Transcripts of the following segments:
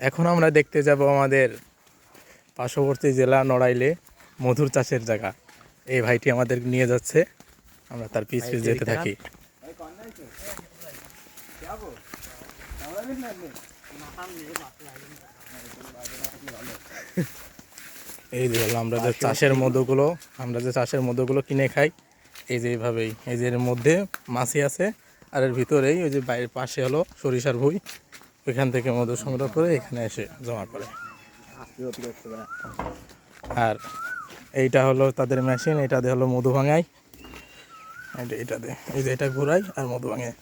এখন আমরা দেখতে যাব আমাদের পার্শ্ববর্তী জেলা নড়াইলে মধুর চাষের জায়গা। এই ভাইটি আমাদের নিয়ে যাচ্ছে, আমরা তার পিছ পিছ যেতে থাকি। এই যে হলো আমরা যে চাষের মধুগুলো কিনে খাই, এই যে এইভাবেই, এই যে এর মধ্যে মাছি আছে, আর এর ভিতরেই ওই যে বাইরের পাশে হলো সরিষার ভুঁই, ওইখান থেকে মধু সংগ্রহ করে এখানে এসে জমা করে। আর এইটা হলো তাদের মেশিন, এটা দিয়ে হলো মধু ভাঙাই, এইটাতে এই যে এটা ঘোরাই আর মধু ভাঙে।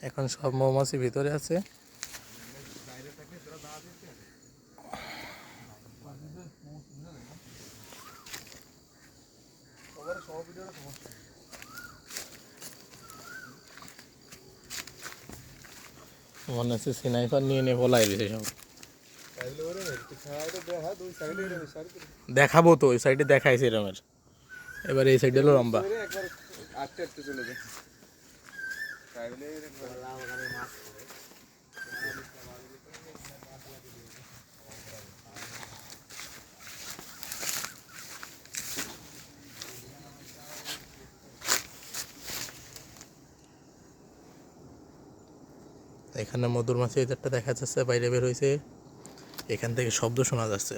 এখন সব মৌমাছি ভিতরে আছে। মনে হচ্ছে স্নাইপার নিয়ে নিয়ে বলাই দিয়েছে সব। দেখাবো তো, ওই সাইডে দেখাইছে এরমের, এবার এই সাইডে হলো লম্বা। এখানে মধুর মাছি একটা দেখা যাচ্ছে, বাইরে বের হয়েছে, এখান থেকে শব্দ শোনা যাচ্ছে।